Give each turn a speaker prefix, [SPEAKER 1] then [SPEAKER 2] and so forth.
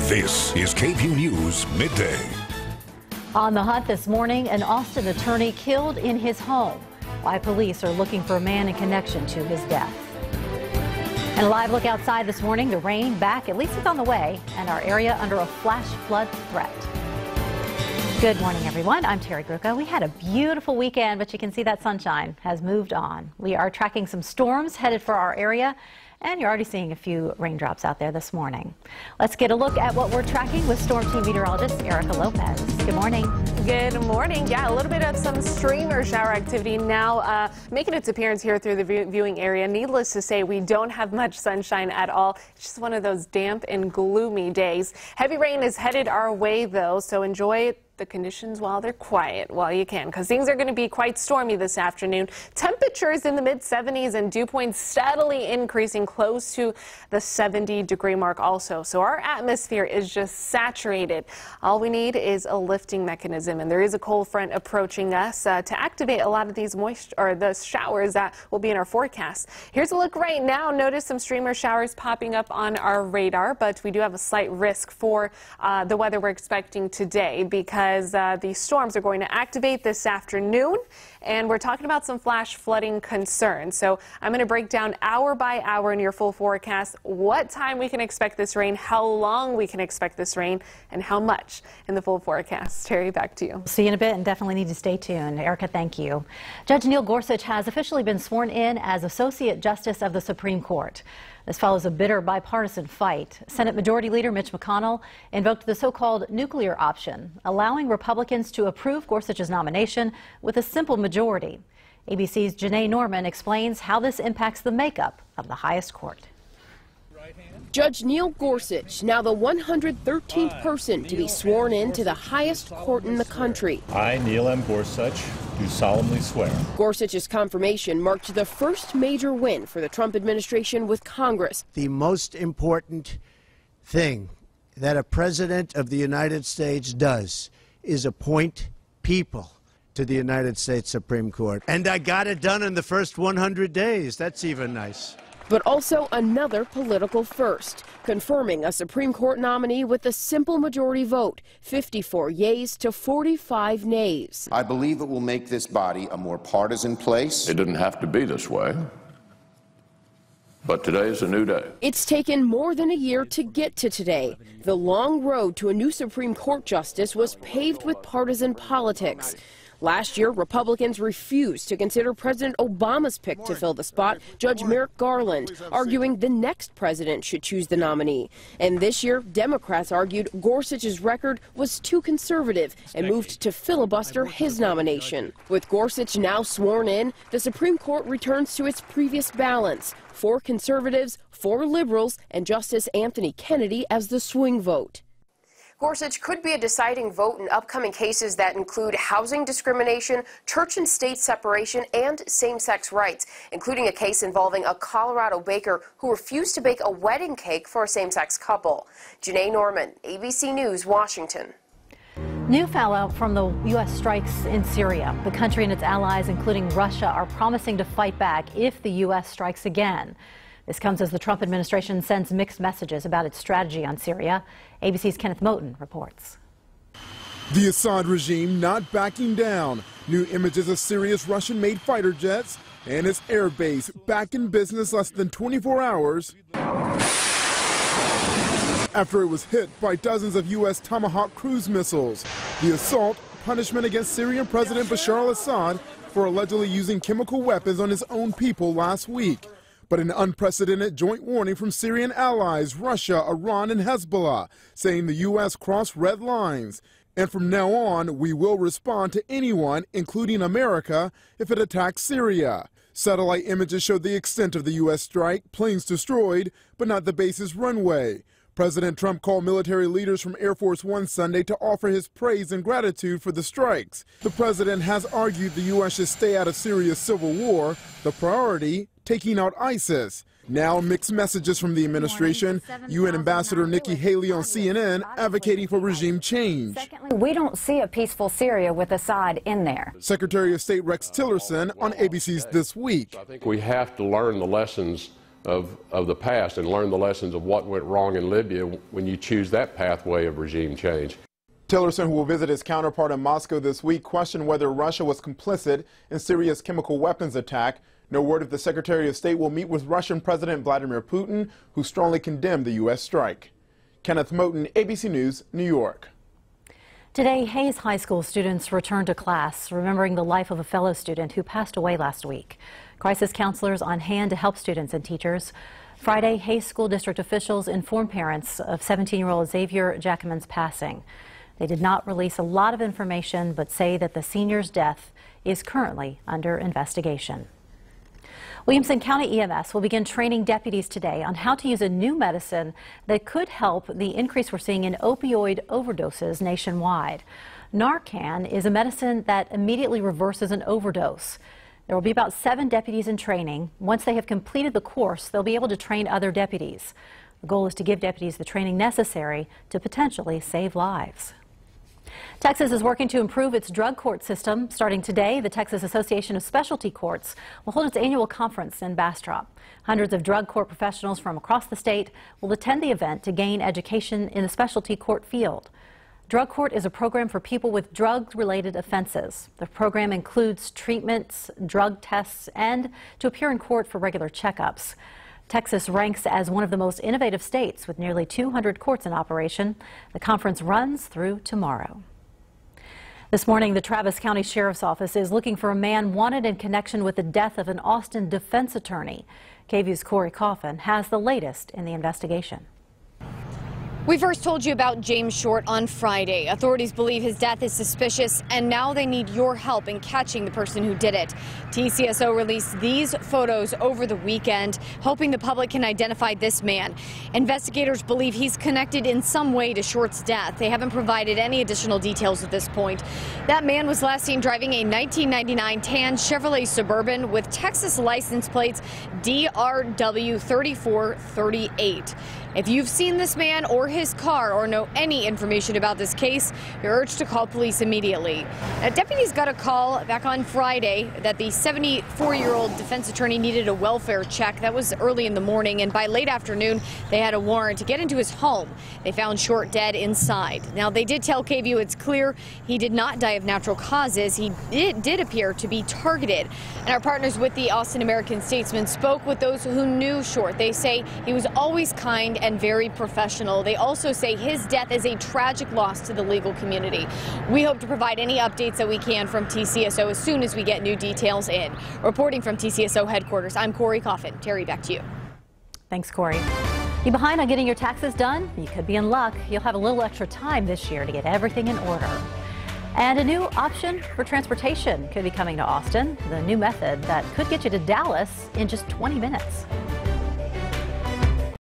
[SPEAKER 1] This is KVUE News Midday.
[SPEAKER 2] On the hunt this morning, an Austin attorney killed in his home. Why police are looking for a man in connection to his death. And a live look outside this morning, the rain back, at least it's on the way, and our area under a flash flood threat. Good morning, everyone. I'm Terry Gruca. We had a beautiful weekend, but you can see that sunshine has moved on. We are tracking some storms headed for our area, and you're already seeing a few raindrops out there this morning. Let's get a look at what we're tracking with Storm Team Meteorologist Erica Lopez. Good morning.
[SPEAKER 3] Good morning. Yeah, a little bit of some streamer shower activity now making its appearance here through the viewing area. Needless to say, we don't have much sunshine at all. It's just one of those damp and gloomy days. Heavy rain is headed our way, though, so enjoy the conditions while they're quiet while you can, because things are going to be quite stormy this afternoon. Temperatures in the mid-70s and dew points steadily increasing close to the 70-degree mark also. So our atmosphere is just saturated. All we need is a lifting mechanism, and there is a cold front approaching us to activate a lot of these the showers that will be in our forecast. Here's a look right now. Notice some streamer showers popping up on our radar, but we do have a slight risk for the weather we're expecting today, because the storms are going to activate this afternoon, and we're talking about some flash flooding concerns. So I'm going to break down hour by hour in your full forecast what time we can expect this rain, how long we can expect this rain, and how much in the full forecast. Terry, back to you.
[SPEAKER 2] See you in a bit, and definitely need to stay tuned. Erica, thank you. Judge Neil Gorsuch has officially been sworn in as Associate Justice of the Supreme Court. This follows a bitter bipartisan fight. Senate Majority Leader Mitch McConnell invoked the so-called nuclear option, allowing Republicans to approve Gorsuch's nomination with a simple majority. ABC's Janae Norman explains how this impacts the makeup of the highest court.
[SPEAKER 4] Judge Neil Gorsuch, now the 113th person to be sworn in to the highest court in the country.
[SPEAKER 5] I, Neil M. Gorsuch, do solemnly swear.
[SPEAKER 4] Gorsuch's confirmation marked the first major win for the Trump administration with Congress.
[SPEAKER 6] The most important thing that a president of the United States does is appoint people to the United States Supreme Court. And I got it done in the first 100 days. That's even nice.
[SPEAKER 4] But also another political first, confirming a Supreme Court nominee with a simple majority vote, 54 yeas to 45 nays.
[SPEAKER 7] I believe it will make this body a more partisan place.
[SPEAKER 8] It didn't have to be this way, but today is a new day.
[SPEAKER 4] It's taken more than a year to get to today. The long road to a new Supreme Court justice was paved with partisan politics. Last year, Republicans refused to consider President Obama's pick to fill the spot, Judge Merrick Garland, arguing the next president should choose the nominee. And this year, Democrats argued Gorsuch's record was too conservative and moved to filibuster his nomination. With Gorsuch now sworn in, the Supreme Court returns to its previous balance: 4 conservatives, 4 liberals, and Justice Anthony Kennedy as the swing vote.
[SPEAKER 9] Gorsuch could be a deciding vote in upcoming cases that include housing discrimination, church and state separation, and same-sex rights, including a case involving a Colorado baker who refused to bake a wedding cake for a same-sex couple. Janae Norman, ABC News, Washington.
[SPEAKER 2] New fallout from the U.S. strikes in Syria. The country and its allies, including Russia, are promising to fight back if the U.S. strikes again. This comes as the Trump administration sends mixed messages about its strategy on Syria. ABC's Kenneth Moten reports.
[SPEAKER 10] The Assad regime not backing down. New images of Syria's Russian-made fighter jets and its air base back in business less than 24 hours after it was hit by dozens of U.S. Tomahawk cruise missiles. The assault, punishment against Syrian President Bashar al-Assad for allegedly using chemical weapons on his own people last week. But an unprecedented joint warning from Syrian allies, Russia, Iran, and Hezbollah, saying the U.S. crossed red lines. And from now on, we will respond to anyone, including America, if it attacks Syria. Satellite images showed the extent of the U.S. strike, planes destroyed, but not the base's runway. President Trump called military leaders from Air Force One Sunday to offer his praise and gratitude for the strikes. The president has argued the U.S. should stay out of Syria's civil war, the priority, taking out ISIS. Now mixed messages from the administration. UN Ambassador Nikki Haley on CNN advocating for regime change.
[SPEAKER 11] Secondly, we don't see a peaceful Syria with Assad in there.
[SPEAKER 10] Secretary of State Rex Tillerson on ABC's This Week.
[SPEAKER 8] I think we have to learn the lessons of the past and learn the lessons of what went wrong in Libya when you choose that pathway of regime change.
[SPEAKER 10] Tillerson, who will visit his counterpart in Moscow this week, questioned whether Russia was complicit in Syria's chemical weapons attack. No word if the Secretary of State will meet with Russian President Vladimir Putin, who strongly condemned the U.S. strike. Kenneth Moten, ABC News, New York.
[SPEAKER 2] Today, Hayes High School students returned to class, remembering the life of a fellow student who passed away last week. Crisis counselors on hand to help students and teachers. Friday, Hayes School District officials informed parents of 17-year-old Xavier Jackman's passing. They did not release a lot of information, but say that the senior's death is currently under investigation. Williamson County EMS will begin training deputies today on how to use a new medicine that could help the increase we're seeing in opioid overdoses nationwide. Narcan is a medicine that immediately reverses an overdose. There will be about 7 deputies in training. Once they have completed the course, they'll be able to train other deputies. The goal is to give deputies the training necessary to potentially save lives. Texas is working to improve its drug court system. Starting today, the Texas Association of Specialty Courts will hold its annual conference in Bastrop. Hundreds of drug court professionals from across the state will attend the event to gain education in the specialty court field. Drug Court is a program for people with drug-related offenses. The program includes treatments, drug tests, and to appear in court for regular checkups. Texas ranks as one of the most innovative states with nearly 200 courts in operation. The conference runs through tomorrow. This morning, the Travis County Sheriff's Office is looking for a man wanted in connection with the death of an Austin defense attorney. KVUE's Corey Coffin has the latest in the investigation.
[SPEAKER 12] We first told you about James Short on Friday. Authorities believe his death is suspicious, and now they need your help in catching the person who did it. TCSO released these photos over the weekend, hoping the public can identify this man. Investigators believe he's connected in some way to Short's death. They haven't provided any additional details at this point. That man was last seen driving a 1999 tan Chevrolet Suburban with Texas license plates DRW 3438. If you've seen this man or his car or know any information about this case, you're urged to call police immediately. Now, deputies got a call back on Friday that the 74-year-old defense attorney needed a welfare check. That was early in the morning, and by late afternoon, they had a warrant to get into his home. They found Short dead inside. Now, they did tell KVUE it's clear he did not die of natural causes. He did appear to be targeted. And our partners with the Austin American-Statesman spoke with those who knew Short. They say he was always kind and very professional. They also say his death is a tragic loss to the legal community. We hope to provide any updates that we can from TCSO as soon as we get new details in. Reporting from TCSO headquarters, I'm Corey Coffin. Terry, back to you.
[SPEAKER 2] Thanks, Corey. You behind on getting your taxes done? You could be in luck. You'll have a little extra time this year to get everything in order. And a new option for transportation could be coming to Austin. The new method that could get you to Dallas in just 20 minutes.